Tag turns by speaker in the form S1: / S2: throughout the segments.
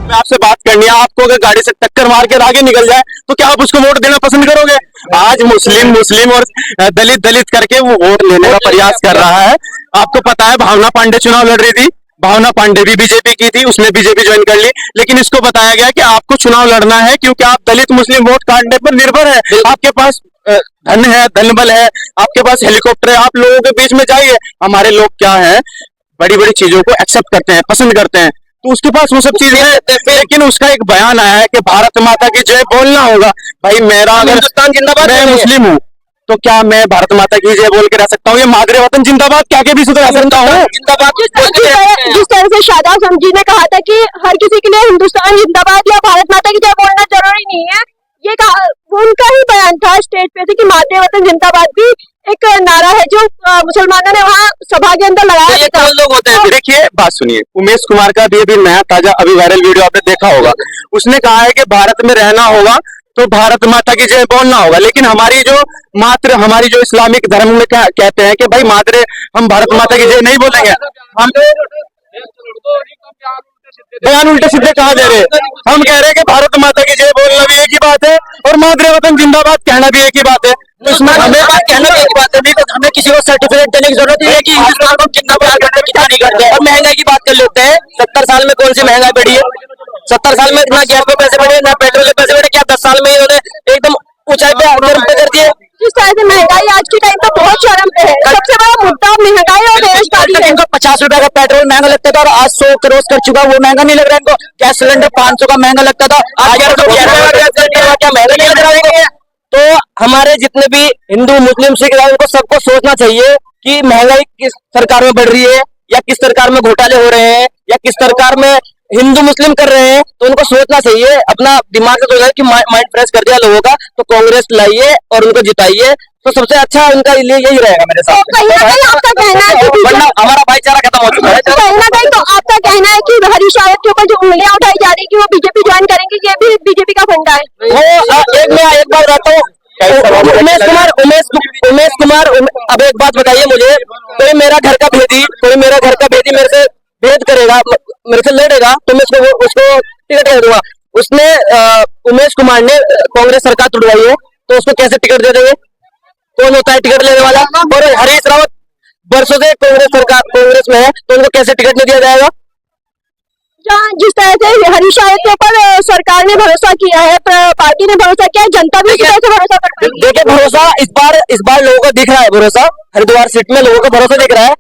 S1: में आपसे बात करनी है, आपको अगर गाड़ी से टक्कर मार के आगे निकल जाए तो क्या आप उसको वोट देना पसंद करोगे? आज मुस्लिम मुस्लिम और दलित दलित करके वो वोट लेने का प्रयास कर रहा है। आपको पता है भावना पांडे चुनाव लड़ रही थी, भावना पांडे भी बीजेपी की थी, उसने बीजेपी ज्वाइन कर ली, लेकिन इसको बताया गया कि आपको चुनाव लड़ना है क्योंकि आप दलित मुस्लिम वोट काटने पर निर्भर है। आपके पास धन है, धन बल है, आपके पास हेलीकॉप्टर है, आप लोगों के बीच में जाइए। हमारे लोग क्या है, बड़ी बड़ी चीजों को एक्सेप्ट करते हैं, पसंद करते हैं, तो उसके पास वो सब चीज है। लेकिन उसका एक बयान आया है कि भारत माता की जय बोलना होगा। भाई मेरा अगर हिंदुस्तान जिंदाबाद, मैं मुस्लिम हूँ तो क्या मैं भारत माता की जय बोल के रह सकता हूँ? ये मादरे वतन जिंदाबाद क्या के भी सुधर रह सकता हूँ?
S2: जिस तरह से शादाब समझी ने कहा था कि हर किसी के लिए हिंदुस्तान जिंदाबाद या भारत माता की जय बोलना जरूरी नहीं है, ये उनका ही बयान था स्टेज पे से कि मादरे वतन जिंदाबाद भी एक नारा है जो मुसलमानों ने वहाँ सभा के अंदर लगाया था।
S1: लोग होते हैं। देखिए बात सुनिए, उमेश कुमार का भी अभी नया ताजा अभी वायरल वीडियो आपने देखा होगा। उसने कहा है कि भारत में रहना होगा तो भारत माता की जय बोलना होगा, लेकिन हमारी जो इस्लामिक धर्म में कहते हैं कि भाई मादरे हम भारत माता की जय नहीं बोलेंगे। हम बयान उल्टे सीधे कहा दे रहे, हम कह रहे हैं कि भारत माता की जय बोलना भी एक ही बात है और मादरे वतन जिंदाबाद कहना भी एक ही बात है। तो इसमें हमें बात कहना भी एक बात है, नहीं तो हमें किसी को सर्टिफिकेट देने की जरूरत नहीं है कि हिंदुस्तान को जिंदाबाद करते क्या नहीं करते। और महंगाई की बात कर लेते हैं, 70 साल में कौन सी महंगाई बढ़ी है? 70 साल में ना गैस पे पैसे बढ़े, ना पेट्रोल पे पैसे बढ़े, क्या 10 साल में इन्होंने एकदम ऊंचाई पे कर दिए?
S2: जिस तरह से महंगाई आज के टाइम पर बहुत चरम पे है, सबसे बड़ा मुद्दा महंगाई और बेरोजगारी है।
S1: इनको 50 रुपए का पेट्रोल महंगा लगता था और आज 100 क्रॉस कर चुका, वो महंगा नहीं लग रहा है इनको। गैस सिलेंडर 500 का महंगा लगता था, आज क्या महंगा नहीं लग रहा है? तो हमारे जितने भी हिंदू मुस्लिम सिख उनको सबको सोचना चाहिए कि महंगाई किस सरकार में बढ़ रही है या किस सरकार में घोटाले हो रहे हैं या किस सरकार में हिंदू मुस्लिम कर रहे हैं। तो उनको सोचना चाहिए, अपना दिमाग से सोचना कि माइंड फ्रेश कर दिया लोगों का, तो कांग्रेस लाइए और उनको जिताइए, तो सबसे अच्छा उनका लिए यही रहेगा मेरे साथ।
S2: आपका कहना है कि
S1: वरना हमारा भाईचारा खत्म हो चुका है।
S2: कहीं ना कहीं तो आपका कहना है कि हरीश रावत के ऊपर जो उंगलियां उठाई जा रही है कि वो बीजेपी ज्वाइन करेंगे, ये भी बीजेपी का फंडा है।
S1: वो एक बात रहता हूँ, उमेश कुमार अब एक बात बताइए मुझे, कोई मेरा घर का भेदी मेरे से भेद करेगा, मेरे से लड़ेगा तो मैं उसको टिकट दे दूंगा। उसने उमेश कुमार ने कांग्रेस सरकार तोड़वाई है तो उसको कैसे टिकट दे देंगे? कौन होता है टिकट लेने वाला? और हरीश रावत वर्षों से कांग्रेस में है तो उनको कैसे टिकट नहीं दिया जाएगा?
S2: जिस तरह से हरीश रावत के ऊपर सरकार ने भरोसा किया है, पार्टी ने भरोसा किया है, जनता भी इसी तरह से भरोसा करती है।
S1: देखिए भरोसा इस बार लोगों को दिख रहा है, भरोसा हरिद्वार सीट में लोगों को भरोसा दिख रहा है।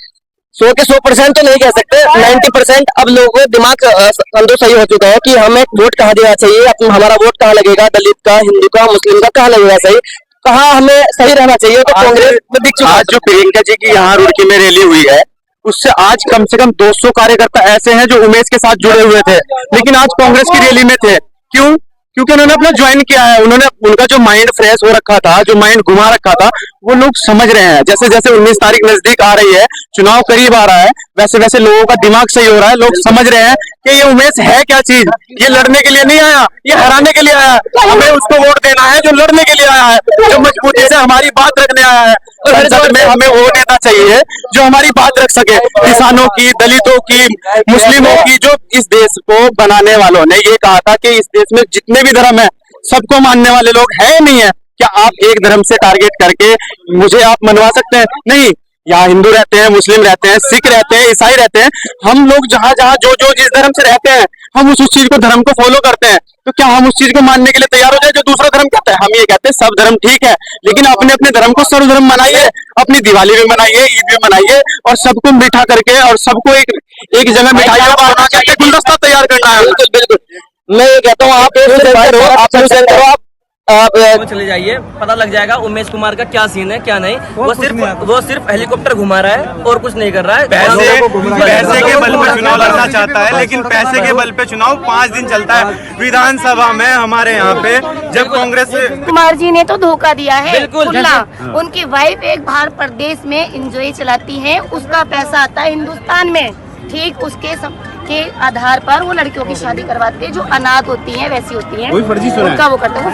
S1: 100 के 100% तो नहीं कह सकते, 90% अब लोगों को दिमाग संतोष सही हो चुका है कि हमें वोट कहाँ देना चाहिए, हमारा वोट कहाँ लगेगा, दलित का, हिंदू का, मुस्लिम का कहाँ लगेगा सही, कहाँ हमें सही रहना चाहिए। तो कांग्रेस में दिख चुका है। जो प्रियंका जी की यहाँ रुड़की में रैली हुई है उससे आज कम से कम 200 कार्यकर्ता ऐसे हैं जो उमेश के साथ जुड़े हुए थे, लेकिन आज कांग्रेस की रैली में थे। क्यों? क्योंकि उन्होंने अपना ज्वाइन किया है, उनका जो माइंड फ्रेश हो रखा था, जो माइंड घुमा रखा था, वो लोग समझ रहे हैं। जैसे जैसे 19 तारीख नजदीक आ रही है, चुनाव करीब आ रहा है, वैसे वैसे लोगों का दिमाग सही हो रहा है। लोग समझ रहे हैं कि ये उमेश है क्या चीज, ये लड़ने के लिए नहीं आया, ये हराने के लिए आया है। हमें उसको वोट देना है जो लड़ने के लिए आया है, जो मजबूती से हमारी बात रखने आया है। संसद में हमें वो नेता चाहिए जो हमारी बात रख सके, किसानों की, दलितों की, मुस्लिमों की। जो इस देश को बनाने वालों ने ये कहा था कि इस देश में जितने भी धर्म है सबको मानने वाले लोग हैं नहीं है। क्या आप एक धर्म से टारगेट करके मुझे आप मनवा सकते हैं? नहीं। यहाँ हिंदू रहते हैं, मुस्लिम रहते हैं, सिख रहते हैं, ईसाई रहते हैं। हम लोग जहाँ जहाँ जो जिस धर्म से रहते हैं हम उस चीज को धर्म को फॉलो करते हैं। तो क्या हम उस चीज को मानने के लिए तैयार हो जाए जो दूसरा धर्म कहता है? हम ये कहते हैं सब धर्म ठीक है, लेकिन अपने अपने धर्म को सर्व धर्म मनाइए, अपनी दिवाली भी मनाइए, ईद भी मनाइए, और सबको बिठा करके और सबको एक जगह मिठाइयाँ बना करके गुलदस्ता तैयार करना है। बिल्कुल। मैं ये कहता हूँ आप
S3: चले जाइए, पता लग जाएगा उमेश कुमार का क्या सीन है क्या नहीं। वो सिर्फ हेलीकॉप्टर घुमा रहा है और कुछ नहीं कर रहा है।
S4: पैसे के बल पे चुनाव लड़ना चाहता है, लेकिन पैसे के बल पे चुनाव 5 दिन चलता है। विधानसभा में हमारे यहाँ पे जब कांग्रेस
S5: कुमार जी ने तो धोखा दिया है।
S3: बिल्कुल।
S5: उनकी वाइफ एक बाहर प्रदेश में एंजॉय चलाती है, उसका पैसा आता है हिंदुस्तान में, ठीक उसके के आधार पर वो लड़कियों की शादी करवाते हैं जो अनाथ होती हैं, वैसी होती हैं, उनका वो करते हैं।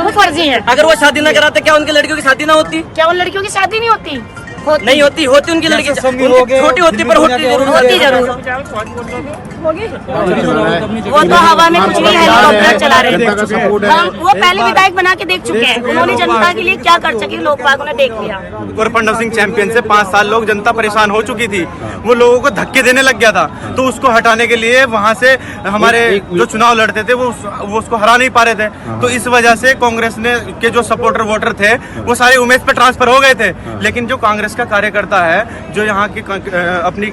S5: वो फर्जी है।
S3: अगर वो शादी न कराते क्या उनकी लड़कियों की शादी ना होती?
S5: क्या उन लड़कियों की शादी नहीं होती?
S3: नहीं होती उनकी लड़की उनकी छोटी होती पर होती जरूर।
S5: वो तो हवा में कुछ नहीं हेलीकॉप्टर चला रहे थे। हम वो पहले विधायक बना के देख चुके हैं, उन्होंने जनता के लिए क्या कर सके लोग बागों ने देख लिया।
S4: गुरपंडव सिंह चैंपियन से 5 साल लोग जनता परेशान हो चुकी थी, वो लोगों को धक्के देने लग गया था, तो उसको हटाने के लिए वहां से हमारे जो चुनाव लड़ते थे वो उसको हरा नहीं पा रहे थे, तो इस वजह से कांग्रेस ने के जो सपोर्टर वोटर थे वो सारे उमेश पे ट्रांसफर हो गए थे। लेकिन जो कांग्रेस का कार्यकर्ता है, जो यहाँ की अपनी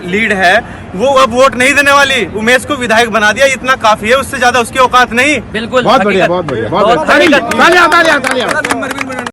S4: लीड है, वो अब वोट नहीं देने वाली, उमेश को विधायक बना दिया, इतना काफी है, उससे ज्यादा उसकी औकात नहीं।
S3: बिल्कुल
S6: बहुत बढ़िया, बहुत बढ़िया, बहुत बढ़िया।